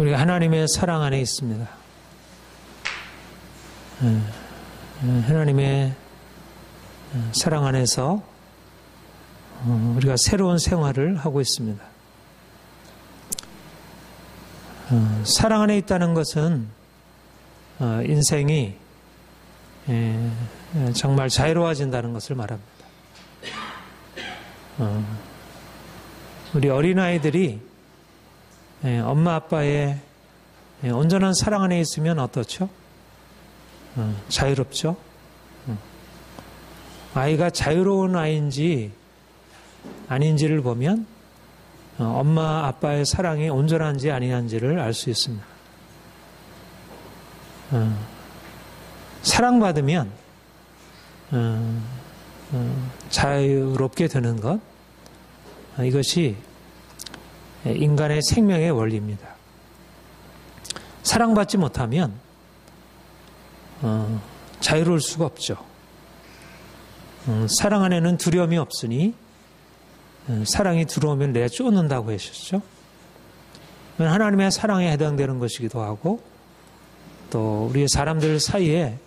우리가 하나님의 사랑 안에 있습니다. 하나님의 사랑 안에서 우리가 새로운 생활을 하고 있습니다. 사랑 안에 있다는 것은 인생이 정말 자유로워진다는 것을 말합니다. 우리 어린아이들이 엄마 아빠의 온전한 사랑 안에 있으면 어떻죠? 자유롭죠? 아이가 자유로운 아이인지 아닌지를 보면 엄마 아빠의 사랑이 온전한지 아니한지를 알 수 있습니다. 사랑받으면 자유롭게 되는 것, 이것이 인간의 생명의 원리입니다. 사랑받지 못하면 자유로울 수가 없죠. 사랑 안에는 두려움이 없으니 사랑이 들어오면 내가 쫓는다고 하셨죠. 하나님의 사랑에 해당되는 것이기도 하고 또 우리 사람들 사이에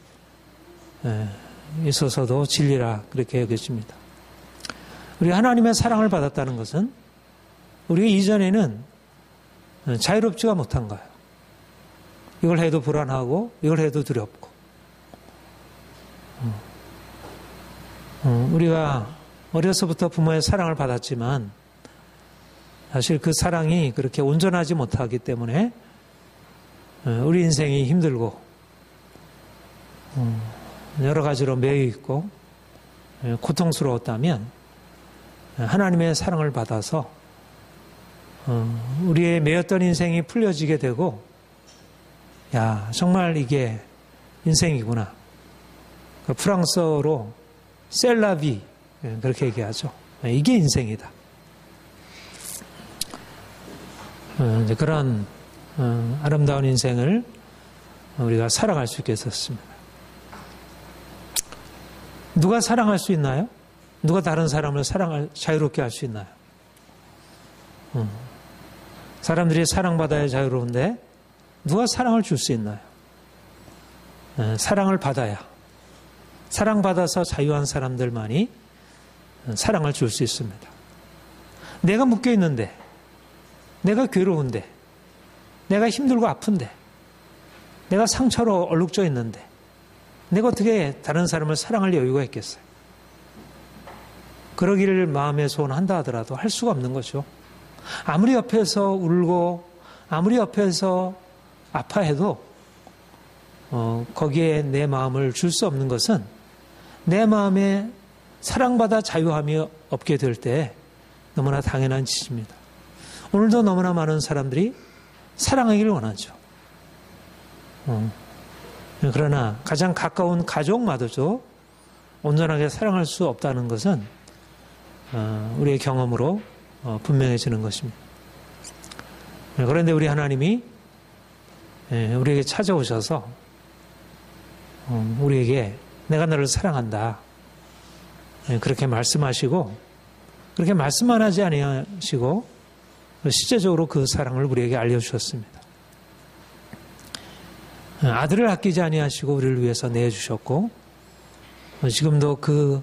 있어서도 진리라 그렇게 여겨집니다. 우리 하나님의 사랑을 받았다는 것은 우리가 이전에는 자유롭지가 못한 거예요. 이걸 해도 불안하고 이걸 해도 두렵고 우리가 어려서부터 부모의 사랑을 받았지만 사실 그 사랑이 그렇게 온전하지 못하기 때문에 우리 인생이 힘들고 여러 가지로 매여 있고 고통스러웠다면 하나님의 사랑을 받아서 우리의 매였던 인생이 풀려지게 되고 야 정말 이게 인생이구나. 프랑스어로 셀라비 그렇게 얘기하죠. 이게 인생이다. 이제 그런 아름다운 인생을 우리가 살아갈 수 있게 했었습니다. 누가 사랑할 수 있나요? 누가 다른 사람을 자유롭게 할 수 있나요? 사람들이 사랑받아야 자유로운데 누가 사랑을 줄 수 있나요? 사랑을 받아야, 사랑받아서 자유한 사람들만이 사랑을 줄 수 있습니다. 내가 묶여 있는데, 내가 괴로운데, 내가 힘들고 아픈데, 내가 상처로 얼룩져 있는데 내가 어떻게 다른 사람을 사랑할 여유가 있겠어요? 그러기를 마음에 소원한다 하더라도 할 수가 없는 거죠. 아무리 옆에서 울고 아무리 옆에서 아파해도 거기에 내 마음을 줄 수 없는 것은 내 마음에 사랑받아 자유함이 없게 될 때 너무나 당연한 짓입니다. 오늘도 너무나 많은 사람들이 사랑하기를 원하죠. 그러나 가장 가까운 가족마저도 온전하게 사랑할 수 없다는 것은 우리의 경험으로 분명해지는 것입니다. 그런데 우리 하나님이 우리에게 찾아오셔서 우리에게 내가 너를 사랑한다 그렇게 말씀하시고 그렇게 말씀만 하지 아니하시고 실제적으로 그 사랑을 우리에게 알려주셨습니다. 아들을 아끼지 아니하시고 우리를 위해서 내어주셨고 지금도 그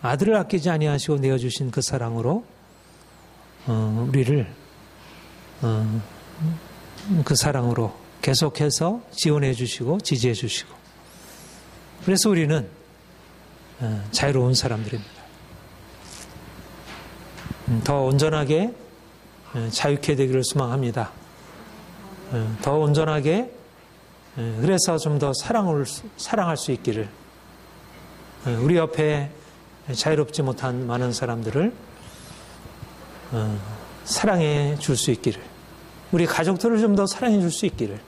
아들을 아끼지 아니하시고 내어주신 그 사랑으로 우리를 그 사랑으로 계속해서 지원해 주시고 지지해 주시고 그래서 우리는 자유로운 사람들입니다. 더 온전하게 자유케 되기를 소망합니다. 더 온전하게 그래서 좀 더 사랑할 수 있기를 우리 옆에 자유롭지 못한 많은 사람들을 사랑해 줄 수 있기를 우리 가족들을 좀 더 사랑해 줄 수 있기를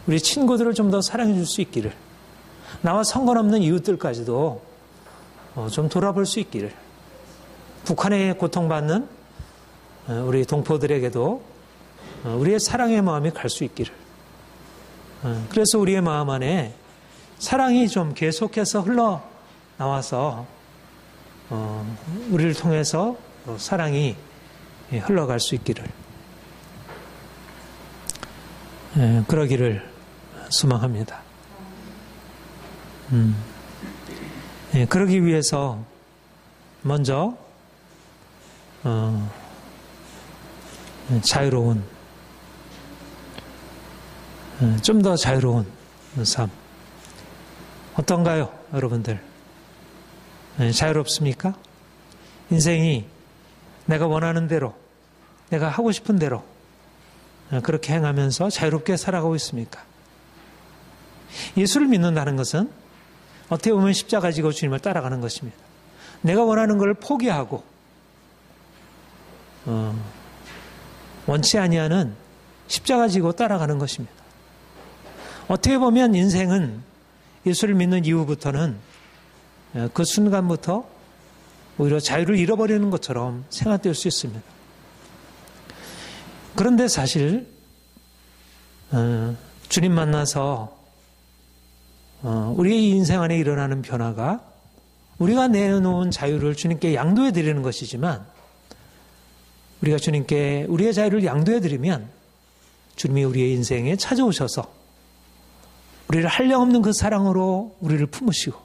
우리 친구들을 좀 더 사랑해 줄 수 있기를 나와 상관없는 이웃들까지도 좀 돌아볼 수 있기를 북한에 고통받는 우리 동포들에게도 우리의 사랑의 마음이 갈 수 있기를 그래서 우리의 마음 안에 사랑이 좀 계속해서 흘러나와서 우리를 통해서 사랑이 흘러갈 수 있기를 그러기를 소망합니다. 그러기 위해서 먼저 자유로운, 좀 더 자유로운 삶 어떤가요, 여러분들? 자유롭습니까? 인생이 내가 원하는 대로, 내가 하고 싶은 대로 그렇게 행하면서 자유롭게 살아가고 있습니까? 예수를 믿는다는 것은 어떻게 보면 십자가 지고 주님을 따라가는 것입니다. 내가 원하는 걸 포기하고 원치 아니하는 십자가 지고 따라가는 것입니다. 어떻게 보면 인생은 예수를 믿는 이후부터는 그 순간부터 오히려 자유를 잃어버리는 것처럼 생각될 수 있습니다. 그런데 사실 주님 만나서 우리의 인생 안에 일어나는 변화가 우리가 내놓은 자유를 주님께 양도해 드리는 것이지만, 우리가 주님께 우리의 자유를 양도해 드리면 주님이 우리의 인생에 찾아오셔서 우리를 한량없는 그 사랑으로 우리를 품으시고,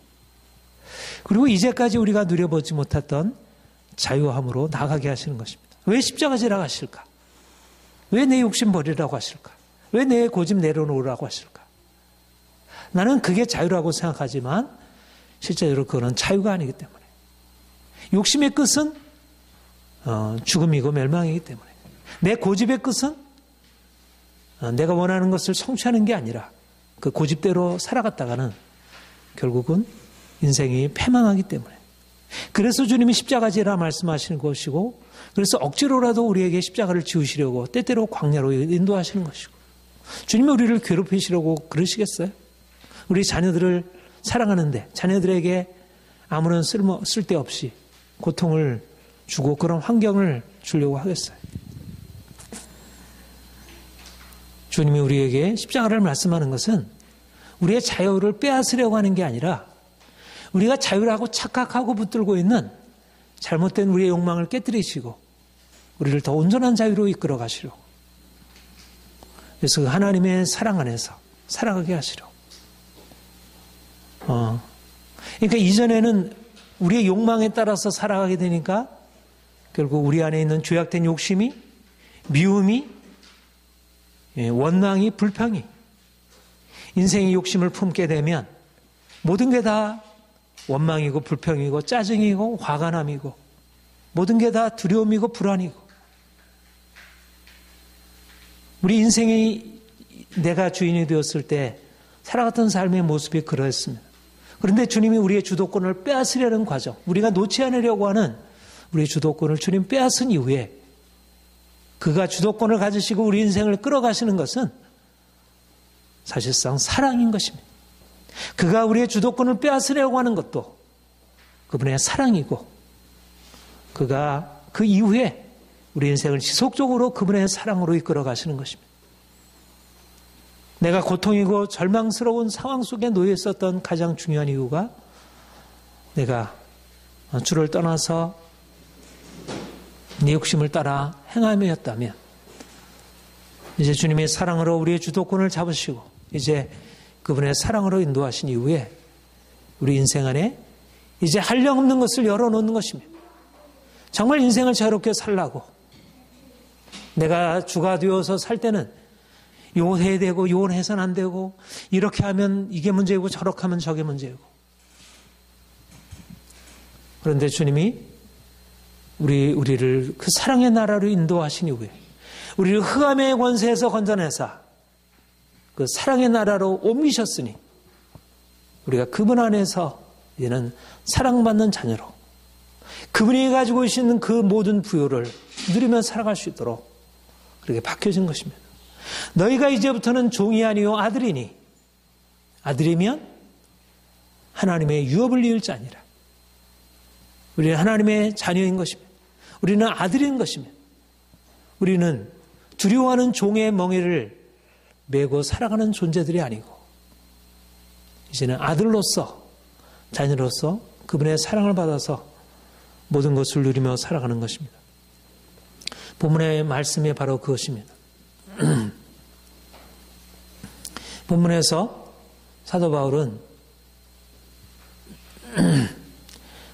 그리고 이제까지 우리가 누려보지 못했던 자유함으로 나가게 하시는 것입니다. 왜 십자가 지라 하실까? 왜 내 욕심 버리라고 하실까? 왜 내 고집 내려놓으라고 하실까? 나는 그게 자유라고 생각하지만 실제로 그거는 자유가 아니기 때문에, 욕심의 끝은 죽음이고 멸망이기 때문에, 내 고집의 끝은 내가 원하는 것을 성취하는 게 아니라 그 고집대로 살아갔다가는 결국은 인생이 패망하기 때문에, 그래서 주님이 십자가 지라 말씀하시는 것이고, 그래서 억지로라도 우리에게 십자가를 지우시려고 때때로 광야로 인도하시는 것이고, 주님이 우리를 괴롭히시려고 그러시겠어요? 우리 자녀들을 사랑하는데 자녀들에게 아무런 쓸데없이 고통을 주고 그런 환경을 주려고 하겠어요? 주님이 우리에게 십자가를 말씀하는 것은 우리의 자유를 빼앗으려고 하는 게 아니라, 우리가 자유라고 착각하고 붙들고 있는 잘못된 우리의 욕망을 깨뜨리시고 우리를 더 온전한 자유로 이끌어 가시려고, 그래서 그 하나님의 사랑 안에서 살아가게 하시려고. 그러니까 이전에는 우리의 욕망에 따라서 살아가게 되니까 결국 우리 안에 있는 죄악된 욕심이, 미움이, 원망이, 불평이, 인생의 욕심을 품게 되면 모든 게 다 원망이고 불평이고 짜증이고 화가 남이고 모든 게 다 두려움이고 불안이고, 우리 인생이 내가 주인이 되었을 때 살아갔던 삶의 모습이 그러했습니다. 그런데 주님이 우리의 주도권을 빼앗으려는 과정, 우리가 놓지 않으려고 하는 우리의 주도권을 주님 빼앗은 이후에 그가 주도권을 가지시고 우리 인생을 끌어가시는 것은 사실상 사랑인 것입니다. 그가 우리의 주도권을 빼앗으려고 하는 것도 그분의 사랑이고, 그가 그 이후에 우리 인생을 지속적으로 그분의 사랑으로 이끌어 가시는 것입니다. 내가 고통이고 절망스러운 상황 속에 놓여 있었던 가장 중요한 이유가 내가 주를 떠나서 네 욕심을 따라 행함이었다면, 이제 주님의 사랑으로 우리의 주도권을 잡으시고 이제 그분의 사랑으로 인도하신 이후에 우리 인생 안에 이제 한량없는 것을 열어놓는 것입니다. 정말 인생을 자유롭게 살라고, 내가 주가 되어서 살 때는 요거 해야 되고 요건 해서는 안 되고, 이렇게 하면 이게 문제이고 저렇게 하면 저게 문제이고. 그런데 주님이 우리를 그 사랑의 나라로 인도하신 이후에 우리를 흑암의 권세에서 건져내사 그 사랑의 나라로 옮기셨으니 우리가 그분 안에서 이제는 사랑받는 자녀로 그분이 가지고 계시는 그 모든 부요를 누리며 살아갈 수 있도록 그렇게 바뀌어진 것입니다. 너희가 이제부터는 종이 아니요 아들이니, 아들이면 하나님의 유업을 이을 자니라. 우리는 하나님의 자녀인 것입니다. 우리는 아들인 것입니다. 우리는 두려워하는 종의 멍에를 메고 살아가는 존재들이 아니고 이제는 아들로서, 자녀로서 그분의 사랑을 받아서 모든 것을 누리며 살아가는 것입니다. 본문의 말씀이 바로 그것입니다. 본문에서 사도 바울은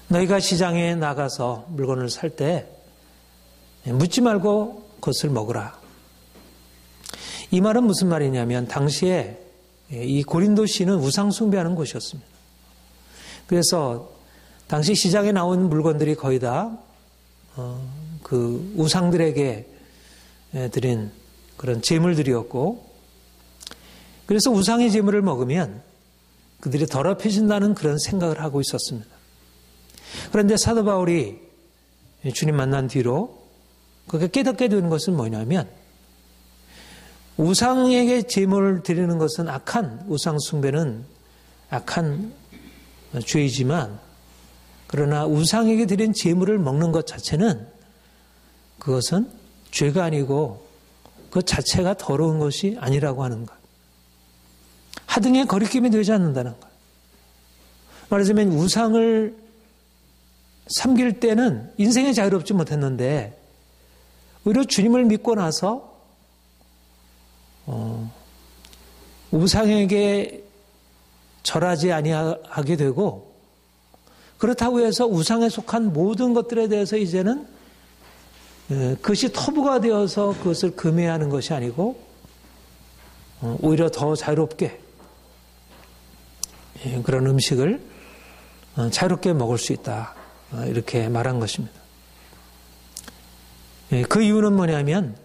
너희가 시장에 나가서 물건을 살 때 묻지 말고 그것을 먹으라. 이 말은 무슨 말이냐면 당시에 이 고린도시는 우상 숭배하는 곳이었습니다. 그래서 당시 시장에 나온 물건들이 거의 다 그 우상들에게 드린 그런 제물들이었고, 그래서 우상의 제물을 먹으면 그들이 더럽혀진다는 그런 생각을 하고 있었습니다. 그런데 사도 바울이 주님 만난 뒤로 그가 깨닫게 된 것은 뭐냐면, 우상에게 제물을 드리는 것은 악한, 우상 숭배는 악한 죄이지만, 그러나 우상에게 드린 제물을 먹는 것 자체는 그것은 죄가 아니고 그 자체가 더러운 것이 아니라고 하는 것. 하등의 거리낌이 되지 않는다는 것. 말하자면 우상을 섬길 때는 인생에 자유롭지 못했는데 오히려 주님을 믿고 나서 우상에게 절하지 아니하게 되고, 그렇다고 해서 우상에 속한 모든 것들에 대해서 이제는 그것이 터부가 되어서 그것을 금해하는 것이 아니고 오히려 더 자유롭게 그런 음식을 자유롭게 먹을 수 있다, 이렇게 말한 것입니다. 그 이유는 뭐냐면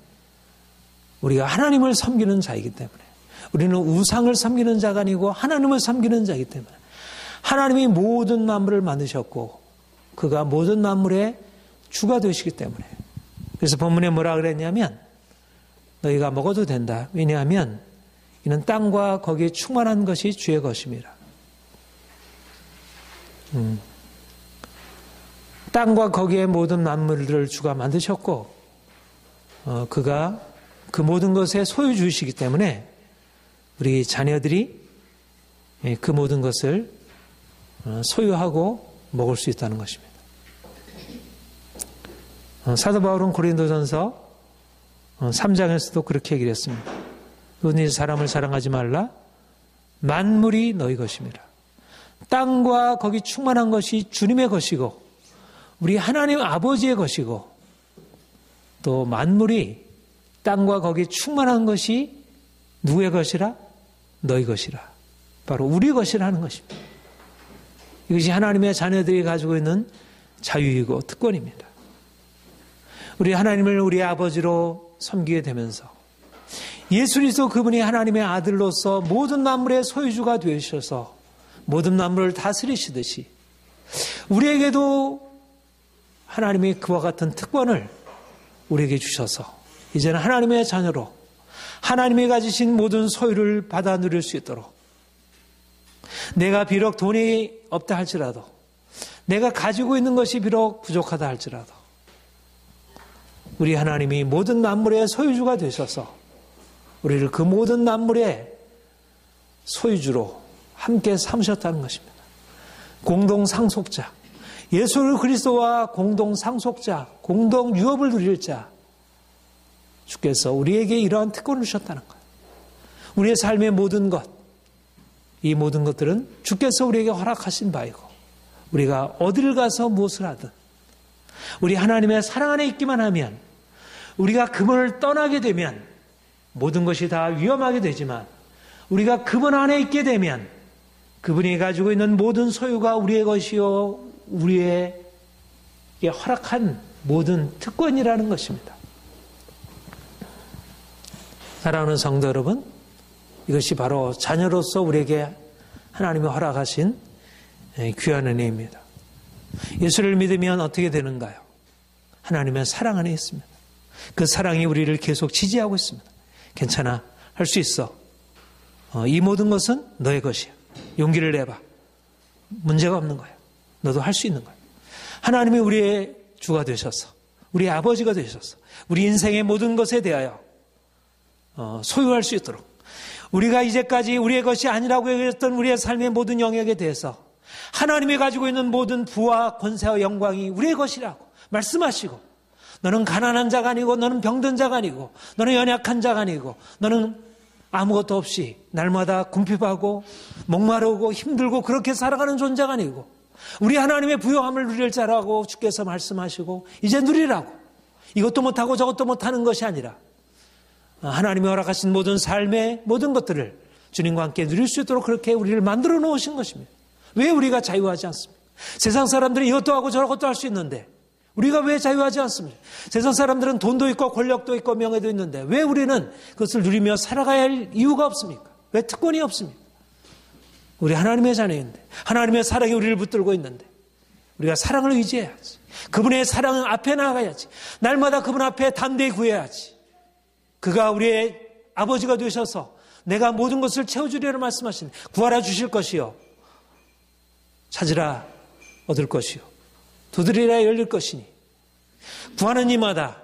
우리가 하나님을 섬기는 자이기 때문에, 우리는 우상을 섬기는 자가 아니고 하나님을 섬기는 자이기 때문에, 하나님이 모든 만물을 만드셨고 그가 모든 만물의 주가 되시기 때문에. 그래서 본문에 뭐라 그랬냐면 너희가 먹어도 된다. 왜냐하면 이는 땅과 거기에 충만한 것이 주의 것입니다. 땅과 거기에 모든 만물들을 주가 만드셨고 그가 그 모든 것의 소유주이시기 때문에 우리 자녀들이 그 모든 것을 소유하고 먹을 수 있다는 것입니다. 사도 바울은 고린도전서 3장에서도 그렇게 얘기를 했습니다. 너희 사람을 사랑하지 말라. 만물이 너희 것입니다. 땅과 거기 충만한 것이 주님의 것이고 우리 하나님 아버지의 것이고, 또 만물이 땅과 거기 충만한 것이 누구의 것이라? 너희 것이라. 바로 우리 것이라는 것입니다. 이것이 하나님의 자녀들이 가지고 있는 자유이고 특권입니다. 우리 하나님을 우리의 아버지로 섬기게 되면서 예수 그리스도 그분이 하나님의 아들로서 모든 만물의 소유주가 되셔서 모든 만물을 다스리시듯이 우리에게도 하나님이 그와 같은 특권을 우리에게 주셔서 이제는 하나님의 자녀로 하나님이 가지신 모든 소유를 받아 누릴 수 있도록, 내가 비록 돈이 없다 할지라도, 내가 가지고 있는 것이 비록 부족하다 할지라도 우리 하나님이 모든 만물의 소유주가 되셔서 우리를 그 모든 만물의 소유주로 함께 삼으셨다는 것입니다. 공동 상속자, 예수 그리스도와 공동 상속자, 공동 유업을 누릴 자, 주께서 우리에게 이러한 특권을 주셨다는 것. 우리의 삶의 모든 것, 이 모든 것들은 주께서 우리에게 허락하신 바이고, 우리가 어디를 가서 무엇을 하든 우리 하나님의 사랑 안에 있기만 하면, 우리가 그분을 떠나게 되면 모든 것이 다 위험하게 되지만, 우리가 그분 안에 있게 되면 그분이 가지고 있는 모든 소유가 우리의 것이요 우리에게 허락한 모든 특권이라는 것입니다. 사랑하는 성도 여러분, 이것이 바로 자녀로서 우리에게 하나님이 허락하신 귀한 은혜입니다. 예수를 믿으면 어떻게 되는가요? 하나님의 사랑 안에 있습니다. 그 사랑이 우리를 계속 지지하고 있습니다. 괜찮아, 할 수 있어. 이 모든 것은 너의 것이야. 용기를 내봐. 문제가 없는 거야. 너도 할 수 있는 거야. 하나님이 우리의 주가 되셔서, 우리의 아버지가 되셔서 우리 인생의 모든 것에 대하여 소유할 수 있도록, 우리가 이제까지 우리의 것이 아니라고 얘기했던 우리의 삶의 모든 영역에 대해서 하나님이 가지고 있는 모든 부와 권세와 영광이 우리의 것이라고 말씀하시고, 너는 가난한 자가 아니고, 너는 병든 자가 아니고, 너는 연약한 자가 아니고, 너는 아무것도 없이 날마다 궁핍하고 목마르고 힘들고 그렇게 살아가는 존재가 아니고 우리 하나님의 부요함을 누릴 자라고 주께서 말씀하시고 이제 누리라고 이것도 못하고 저것도 못하는 것이 아니라 하나님이 허락하신 모든 삶의 모든 것들을 주님과 함께 누릴 수 있도록 그렇게 우리를 만들어 놓으신 것입니다. 왜 우리가 자유하지 않습니까? 세상 사람들은 이것도 하고 저것도 할 수 있는데 우리가 왜 자유하지 않습니까? 세상 사람들은 돈도 있고 권력도 있고 명예도 있는데 왜 우리는 그것을 누리며 살아가야 할 이유가 없습니까? 왜 특권이 없습니까? 우리 하나님의 자녀인데 하나님의 사랑이 우리를 붙들고 있는데 우리가 사랑을 의지해야지. 그분의 사랑 앞에 나가야지. 날마다 그분 앞에 담대히 구해야지. 그가 우리의 아버지가 되셔서 내가 모든 것을 채워주리라 말씀하신 구하라 주실 것이요 찾으라 얻을 것이요 두드리라 열릴 것이니 구하는 이마다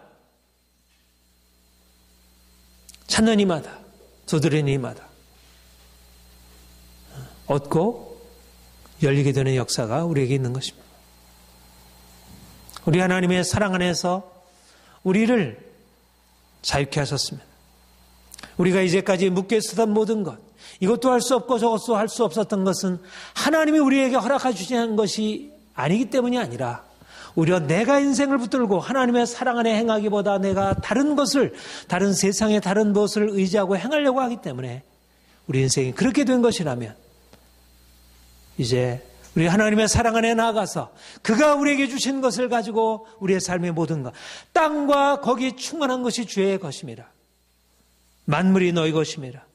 찾는 이마다 두드리는 이마다 얻고 열리게 되는 역사가 우리에게 있는 것입니다. 우리 하나님의 사랑 안에서 우리를 자유케 하셨습니다. 우리가 이제까지 묶여 있었던 모든 것, 이것도 할 수 없고 저것도 할 수 없었던 것은 하나님이 우리에게 허락해 주신 것이 아니기 때문이 아니라 오히려 내가 인생을 붙들고 하나님의 사랑 안에 행하기보다 내가 다른 것을, 다른 세상의 다른 것을 의지하고 행하려고 하기 때문에 우리 인생이 그렇게 된 것이라면 이제 우리 하나님의 사랑 안에 나아가서 그가 우리에게 주신 것을 가지고 우리의 삶의 모든 것, 땅과 거기 충만한 것이 주의 것입니다. 만물이 너희 것입니다.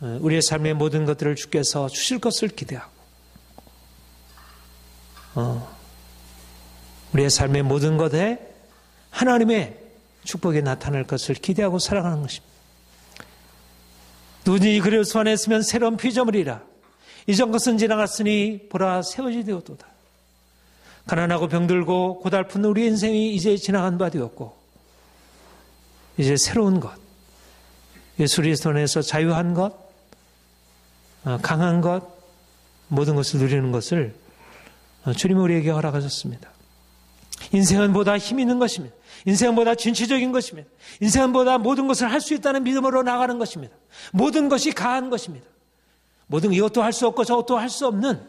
우리의 삶의 모든 것들을 주께서 주실 것을 기대하고 우리의 삶의 모든 것에 하나님의 축복이 나타날 것을 기대하고 살아가는 것입니다. 누구든지 그리스도 안에 있으면 새로운 피조물이라. 이전 것은 지나갔으니 보라 새것이 되었도다. 가난하고 병들고 고달픈 우리 인생이 이제 지나간 바 되었고 이제 새로운 것, 예수 그리스도 안에서 자유한 것, 강한 것, 모든 것을 누리는 것을 주님이 우리에게 허락하셨습니다. 인생은 보다 힘 있는 것입니다. 인생은 보다 진취적인 것입니다. 인생은 보다 모든 것을 할 수 있다는 믿음으로 나가는 것입니다. 모든 것이 가한 것입니다. 모든 이것도 할 수 없고 저것도 할 수 없는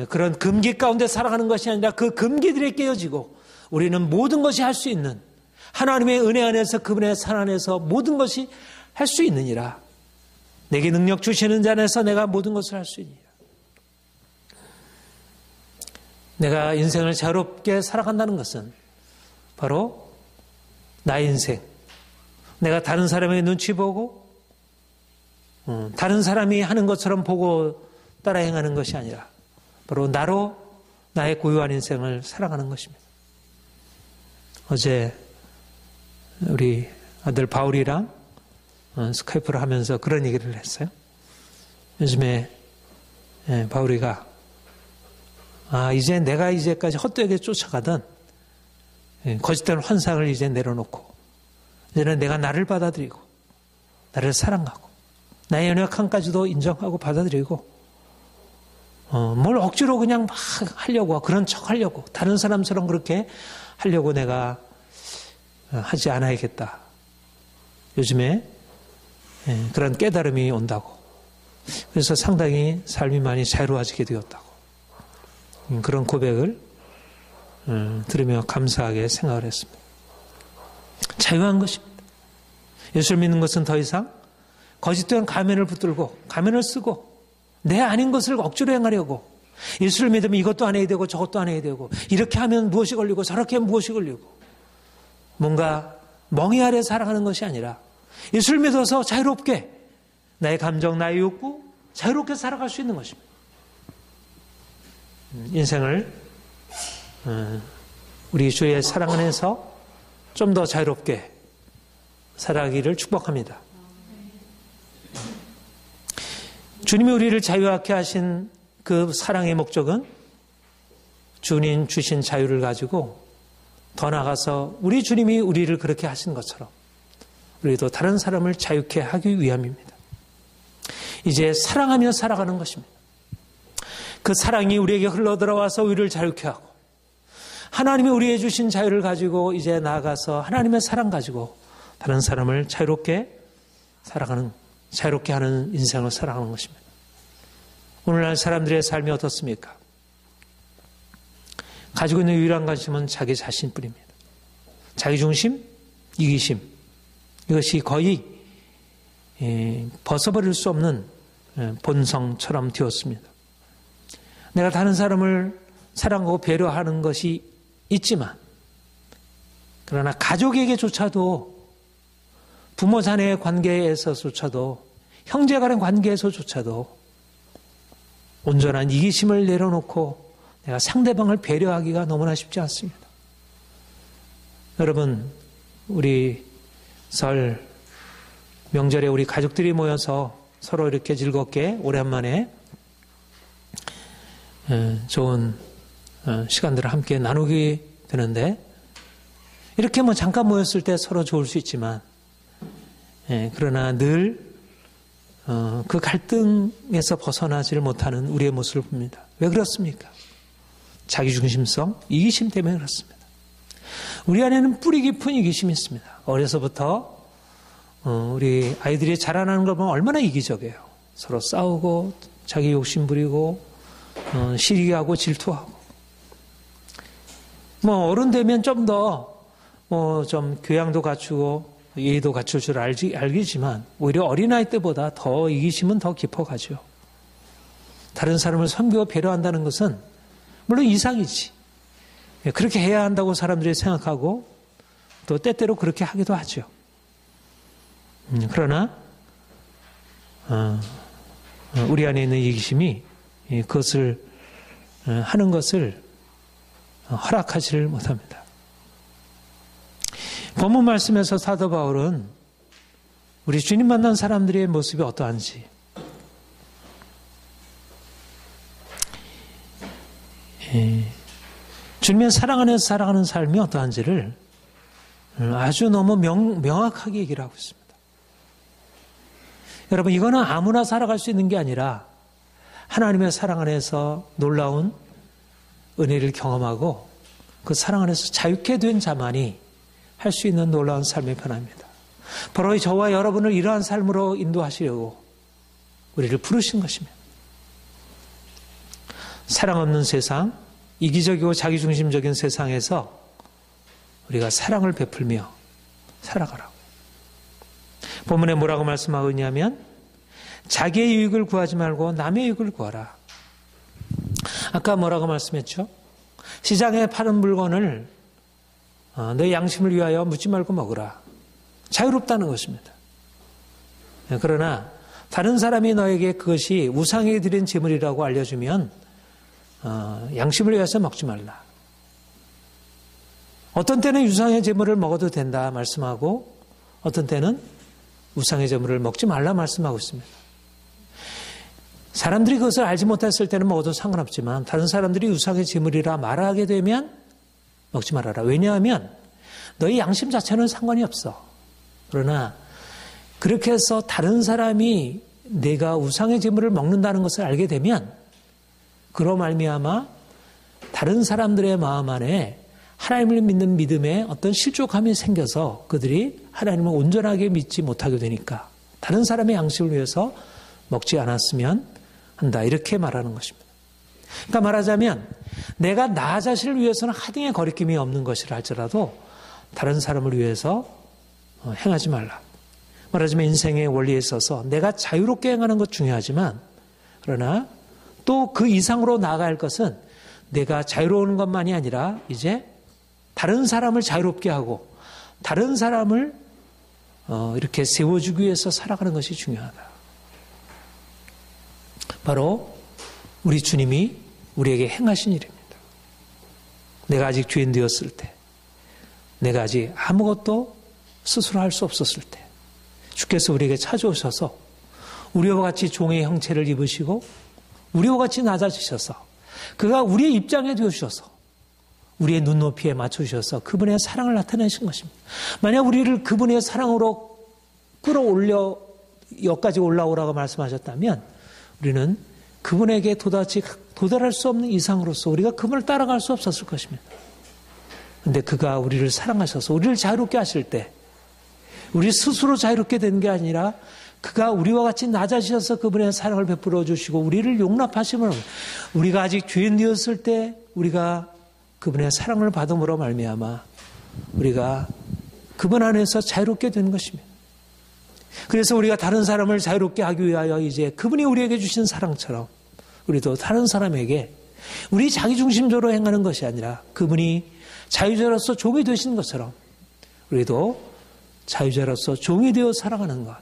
그런 금기 가운데 살아가는 것이 아니라 그 금기들이 깨어지고 우리는 모든 것이 할 수 있는 하나님의 은혜 안에서 그분의 산 안에서 모든 것이 할 수 있느니라. 내게 능력 주시는 자 안에서 내가 모든 것을 할 수 있느니라. 내가 인생을 자유롭게 살아간다는 것은 바로 나의 인생, 내가 다른 사람의 눈치 보고 다른 사람이 하는 것처럼 보고 따라 행하는 것이 아니라 바로 나로 나의 고유한 인생을 살아가는 것입니다. 어제 우리 아들 바울이랑 스카이프를 하면서 그런 얘기를 했어요. 요즘에 바울이가 이제 내가 이제까지 헛되게 쫓아가던 거짓된 환상을 이제 내려놓고 이제는 내가 나를 받아들이고 나를 사랑하고 나의 연약함까지도 인정하고 받아들이고 뭘 억지로 그냥 막 하려고 그런 척 하려고 다른 사람처럼 그렇게 하려고 내가 하지 않아야겠다. 요즘에 그런 깨달음이 온다고. 그래서 상당히 삶이 많이 자유로워지게 되었다고. 그런 고백을 들으며 감사하게 생각을 했습니다. 자유한 것입니다. 예수를 믿는 것은 더 이상 거짓된 가면을 붙들고 가면을 쓰고 내 아닌 것을 억지로 행하려고 예수를 믿으면 이것도 안 해야 되고 저것도 안 해야 되고 이렇게 하면 무엇이 걸리고 저렇게 하면 무엇이 걸리고 뭔가 멍이 아래 살아가는 것이 아니라 예수를 믿어서 자유롭게 나의 감정, 나의 욕구 자유롭게 살아갈 수 있는 것입니다. 인생을 우리 주의 사랑 안에서 좀 더 자유롭게 살아가기를 축복합니다. 주님이 우리를 자유하게 하신 그 사랑의 목적은 주님 주신 자유를 가지고 더 나아가서 우리 주님이 우리를 그렇게 하신 것처럼 우리도 다른 사람을 자유케 하기 위함입니다. 이제 사랑하며 살아가는 것입니다. 그 사랑이 우리에게 흘러들어와서 우리를 자유케 하고 하나님이 우리에게 주신 자유를 가지고 이제 나아가서 하나님의 사랑 가지고 다른 사람을 자유롭게 살아가는, 자유롭게 하는 인생을 살아가는 것입니다. 오늘날 사람들의 삶이 어떻습니까? 가지고 있는 유일한 관심은 자기 자신뿐입니다. 자기중심, 이기심, 이것이 거의 벗어버릴 수 없는 본성처럼 되었습니다. 내가 다른 사람을 사랑하고 배려하는 것이 있지만, 그러나 가족에게조차도, 부모 자녀의 관계에서조차도, 형제간의 관계에서조차도 온전한 이기심을 내려놓고 내가 상대방을 배려하기가 너무나 쉽지 않습니다. 여러분, 우리 설 명절에 우리 가족들이 모여서 서로 이렇게 즐겁게 오랜만에 좋은 시간들을 함께 나누게 되는데, 이렇게 뭐 잠깐 모였을 때 서로 좋을 수 있지만, 그러나 늘 그 갈등에서 벗어나지를 못하는 우리의 모습을 봅니다. 왜 그렇습니까? 자기중심성, 이기심 때문에 그렇습니다. 우리 안에는 뿌리 깊은 이기심이 있습니다. 어려서부터 우리 아이들이 자라나는 걸 보면 얼마나 이기적이에요. 서로 싸우고 자기 욕심 부리고 시기하고 질투하고. 뭐 어른 되면 좀 더 좀 교양도 갖추고 예의도 갖출 줄 알겠지만, 오히려 어린아이 때보다 더 이기심은 더 깊어가죠. 다른 사람을 섬기고 배려한다는 것은 물론 이상이지. 그렇게 해야 한다고 사람들이 생각하고 또 때때로 그렇게 하기도 하죠. 그러나 우리 안에 있는 이기심이 그것을 하는 것을 허락하지를 못합니다. 본문 말씀에서 사도 바울은 우리 주님 만난 사람들의 모습이 어떠한지, 주님의 사랑 안에서 살아가는 삶이 어떠한지를 아주 너무 명확하게 얘기를 하고 있습니다. 여러분, 이거는 아무나 살아갈 수 있는 게 아니라 하나님의 사랑 안에서 놀라운 은혜를 경험하고 그 사랑 안에서 자유케 된 자만이 할 수 있는 놀라운 삶의 변화입니다. 바로 저와 여러분을 이러한 삶으로 인도하시려고 우리를 부르신 것입니다. 사랑 없는 세상, 이기적이고 자기중심적인 세상에서 우리가 사랑을 베풀며 살아가라고. 본문에 뭐라고 말씀하고 있냐면, 자기의 유익을 구하지 말고 남의 유익을 구하라. 아까 뭐라고 말씀했죠? 시장에 파는 물건을 너의 양심을 위하여 묻지 말고 먹으라. 자유롭다는 것입니다. 그러나 다른 사람이 너에게 그것이 우상에게 드린 제물이라고 알려주면 양심을 위해서 먹지 말라. 어떤 때는 우상의 제물을 먹어도 된다 말씀하고, 어떤 때는 우상의 제물을 먹지 말라 말씀하고 있습니다. 사람들이 그것을 알지 못했을 때는 먹어도 상관없지만, 다른 사람들이 우상의 제물이라 말하게 되면 먹지 말아라. 왜냐하면 너희 양심 자체는 상관이 없어. 그러나 그렇게 해서 다른 사람이 내가 우상의 제물을 먹는다는 것을 알게 되면, 그로 말미암아 다른 사람들의 마음 안에 하나님을 믿는 믿음에 어떤 실족함이 생겨서 그들이 하나님을 온전하게 믿지 못하게 되니까 다른 사람의 양심을 위해서 먹지 않았으면 한다. 이렇게 말하는 것입니다. 그러니까 말하자면 내가 나 자신을 위해서는 하등의 거리낌이 없는 것이라 할지라도 다른 사람을 위해서 행하지 말라. 말하자면 인생의 원리에 있어서 내가 자유롭게 행하는 것 중요하지만, 그러나 또 그 이상으로 나아갈 것은 내가 자유로운 것만이 아니라 이제 다른 사람을 자유롭게 하고 다른 사람을 이렇게 세워주기 위해서 살아가는 것이 중요하다. 바로 우리 주님이 우리에게 행하신 일입니다. 내가 아직 죄인 되었을 때, 내가 아직 아무것도 스스로 할 수 없었을 때 주께서 우리에게 찾아오셔서 우리와 같이 종의 형체를 입으시고 우리와 같이 낮아지셔서 그가 우리의 입장에 되어주셔서 우리의 눈높이에 맞춰주셔서 그분의 사랑을 나타내신 것입니다. 만약 우리를 그분의 사랑으로 끌어올려 여기까지 올라오라고 말씀하셨다면 우리는 그분에게 도달할 수 없는 이상으로서 우리가 그분을 따라갈 수 없었을 것입니다. 그런데 그가 우리를 사랑하셔서 우리를 자유롭게 하실 때 우리 스스로 자유롭게 된 게 아니라 그가 우리와 같이 낮아지셔서 그분의 사랑을 베풀어 주시고 우리를 용납하시면 우리가 아직 죄인되었을 때 우리가 그분의 사랑을 받음으로 말미암아 우리가 그분 안에서 자유롭게 된 것입니다. 그래서 우리가 다른 사람을 자유롭게 하기 위하여 이제 그분이 우리에게 주신 사랑처럼 우리도 다른 사람에게 우리 자기중심적으로 행하는 것이 아니라 그분이 자유자로서 종이 되신 것처럼 우리도 자유자로서 종이 되어 살아가는 것.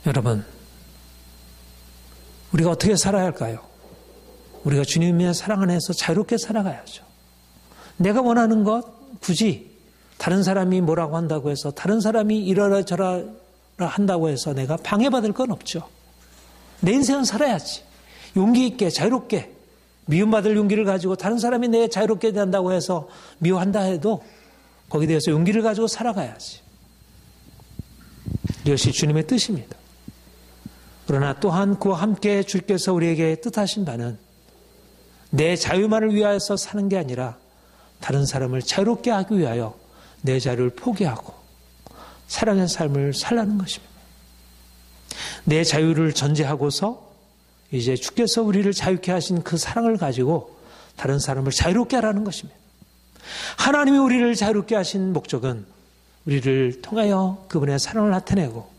여러분, 우리가 어떻게 살아야 할까요? 우리가 주님의 사랑 안에서 자유롭게 살아가야죠. 내가 원하는 것 굳이 다른 사람이 뭐라고 한다고 해서 다른 사람이 이러라 저러라 한다고 해서 내가 방해받을 건 없죠. 내 인생은 살아야지. 용기 있게 자유롭게 미움받을 용기를 가지고 다른 사람이 내 자유롭게 된다고 해서 미워한다 해도 거기에 대해서 용기를 가지고 살아가야지. 이것이 주님의 뜻입니다. 그러나 또한 그와 함께 주께서 우리에게 뜻하신 바는 내 자유만을 위하여서 사는 게 아니라 다른 사람을 자유롭게 하기 위하여 내 자유를 포기하고 사랑의 삶을 살라는 것입니다. 내 자유를 전제하고서 이제 주께서 우리를 자유케 하신 그 사랑을 가지고 다른 사람을 자유롭게 하라는 것입니다. 하나님이 우리를 자유롭게 하신 목적은 우리를 통하여 그분의 사랑을 나타내고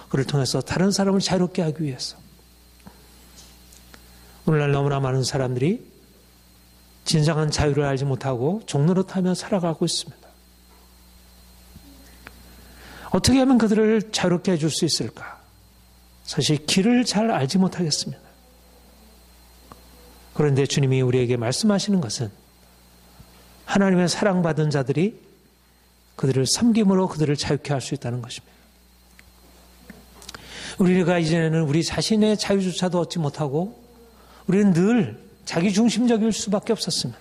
그를 통해서 다른 사람을 자유롭게 하기 위해서. 오늘날 너무나 많은 사람들이 진정한 자유를 알지 못하고 종노릇하며 살아가고 있습니다. 어떻게 하면 그들을 자유롭게 해줄 수 있을까? 사실 길을 잘 알지 못하겠습니다. 그런데 주님이 우리에게 말씀하시는 것은 하나님의 사랑받은 자들이 그들을 섬김으로 그들을 자유케 할 수 있다는 것입니다. 우리가 이제는 우리 자신의 자유조차도 얻지 못하고 우리는 늘 자기중심적일 수밖에 없었습니다.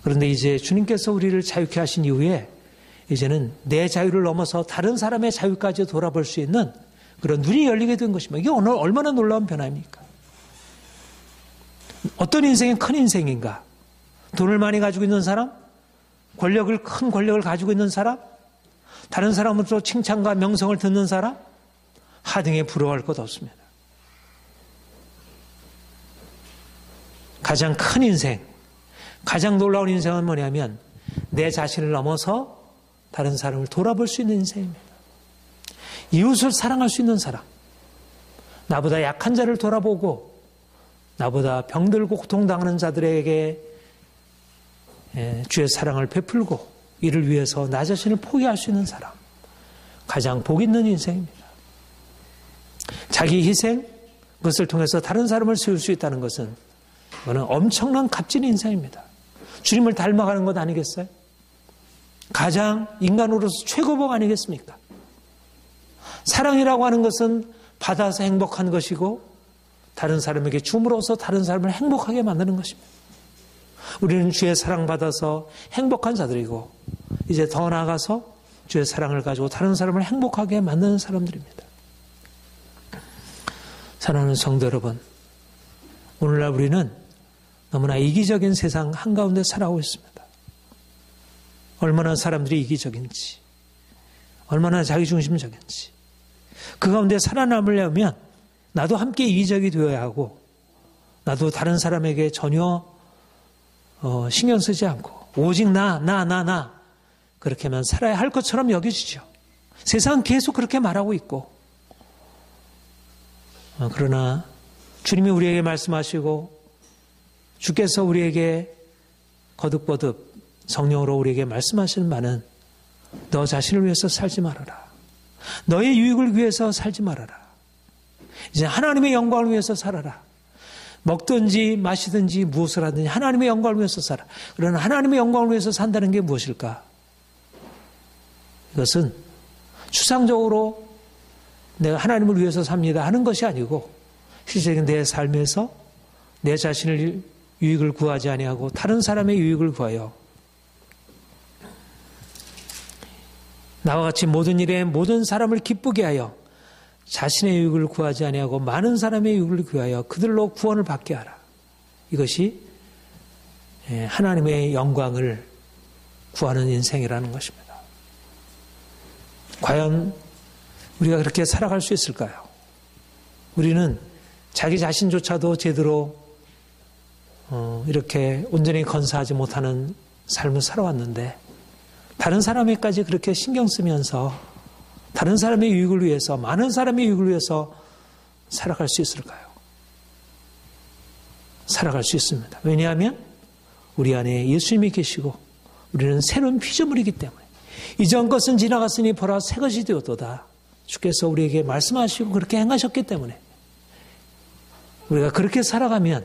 그런데 이제 주님께서 우리를 자유케 하신 이후에 이제는 내 자유를 넘어서 다른 사람의 자유까지 돌아볼 수 있는 그런 눈이 열리게 된 것입니다. 이게 오늘 얼마나 놀라운 변화입니까? 어떤 인생이 큰 인생인가? 돈을 많이 가지고 있는 사람? 큰 권력을 가지고 있는 사람? 다른 사람으로부터 칭찬과 명성을 듣는 사람? 하등에 부러워할 것 없습니다. 가장 큰 인생, 가장 놀라운 인생은 뭐냐면 내 자신을 넘어서 다른 사람을 돌아볼 수 있는 인생입니다. 이웃을 사랑할 수 있는 사람, 나보다 약한 자를 돌아보고 나보다 병들고 고통당하는 자들에게 주의 사랑을 베풀고 이를 위해서 나 자신을 포기할 수 있는 사람, 가장 복 있는 인생입니다. 자기 희생, 그것을 통해서 다른 사람을 세울 수 있다는 것은 그거는 엄청난 값진 인생입니다. 주님을 닮아가는 것 아니겠어요? 가장 인간으로서 최고복 아니겠습니까? 사랑이라고 하는 것은 받아서 행복한 것이고 다른 사람에게 줌으로써 다른 사람을 행복하게 만드는 것입니다. 우리는 주의 사랑받아서 행복한 자들이고 이제 더 나아가서 주의 사랑을 가지고 다른 사람을 행복하게 만드는 사람들입니다. 사랑하는 성도 여러분, 오늘날 우리는 너무나 이기적인 세상 한가운데 살아오고 있습니다. 얼마나 사람들이 이기적인지, 얼마나 자기중심적인지. 그 가운데 살아남으려면 나도 함께 이기적이 되어야 하고 나도 다른 사람에게 전혀 신경 쓰지 않고 오직 나 그렇게만 살아야 할 것처럼 여겨지죠. 세상은 계속 그렇게 말하고 있고 그러나 주님이 우리에게 말씀하시고 주께서 우리에게 거듭거듭 성령으로 우리에게 말씀하시는 바는 너 자신을 위해서 살지 말아라. 너의 유익을 위해서 살지 말아라. 이제 하나님의 영광을 위해서 살아라. 먹든지 마시든지 무엇을 하든지 하나님의 영광을 위해서 살아. 그러나 하나님의 영광을 위해서 산다는 게 무엇일까? 이것은 추상적으로 내가 하나님을 위해서 삽니다 하는 것이 아니고 실제적인 내 삶에서 내 자신을 유익을 구하지 아니하고 다른 사람의 유익을 구하여 나와 같이 모든 일에 모든 사람을 기쁘게 하여 자신의 유익을 구하지 아니하고 많은 사람의 유익을 구하여 그들로 구원을 받게 하라. 이것이 하나님의 영광을 구하는 인생이라는 것입니다. 과연 우리가 그렇게 살아갈 수 있을까요? 우리는 자기 자신조차도 제대로 이렇게 온전히 건사하지 못하는 삶을 살아왔는데 다른 사람에까지 그렇게 신경 쓰면서 다른 사람의 유익을 위해서, 많은 사람의 유익을 위해서 살아갈 수 있을까요? 살아갈 수 있습니다. 왜냐하면 우리 안에 예수님이 계시고 우리는 새로운 피조물이기 때문에 이전 것은 지나갔으니 보라 새 것이 되었도다. 주께서 우리에게 말씀하시고 그렇게 행하셨기 때문에 우리가 그렇게 살아가면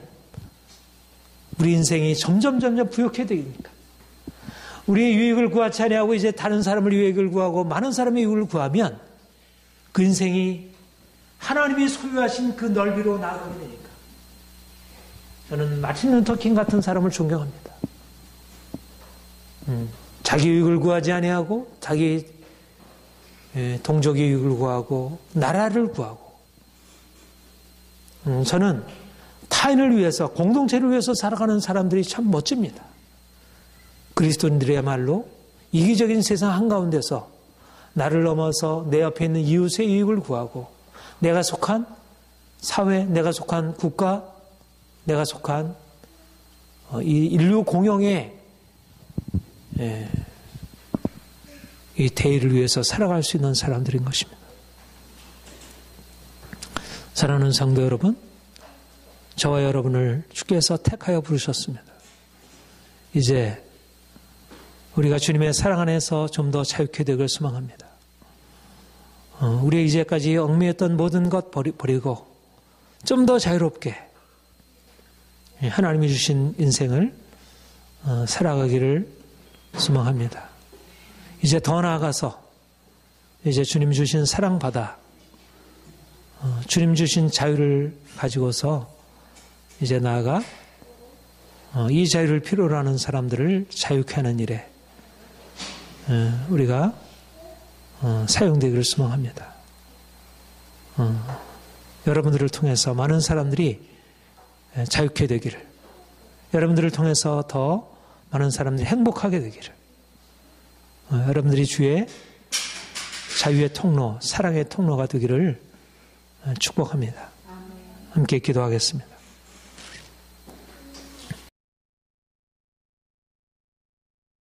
우리 인생이 점점 부욕해 되니까 우리의 유익을 구하지 아니하고 이제 다른 사람을 유익을 구하고 많은 사람의 유익을 구하면 그 인생이 하나님이 소유하신 그 넓이로 나아가게 되니까 저는 마틴 루터킹 같은 사람을 존경합니다. 자기 유익을 구하지 아니하고 자기 동족의 유익을 구하고 나라를 구하고 저는 타인을 위해서 공동체를 위해서 살아가는 사람들이 참 멋집니다. 그리스도인들이야말로 이기적인 세상 한가운데서 나를 넘어서 내 옆에 있는 이웃의 이익을 구하고 내가 속한 사회, 내가 속한 국가, 내가 속한 이 인류 공영의 이 대의를 위해서 살아갈 수 있는 사람들인 것입니다. 사랑하는 성도 여러분, 저와 여러분을 주께서 택하여 부르셨습니다. 이제 우리가 주님의 사랑 안에서 좀 더 자유케 되길 소망합니다. 우리의 이제까지 얽매였던 모든 것 버리고 좀 더 자유롭게 하나님이 주신 인생을 살아가기를 소망합니다. 이제 더 나아가서 이제 주님 주신 사랑받아 주님 주신 자유를 가지고서 이제 나아가 이 자유를 필요로 하는 사람들을 자유케 하는 일에 우리가 사용되기를 소망합니다. 여러분들을 통해서 많은 사람들이 자유케 되기를, 여러분들을 통해서 더 많은 사람들이 행복하게 되기를, 여러분들이 주의 자유의 통로, 사랑의 통로가 되기를 축복합니다. 함께 기도하겠습니다.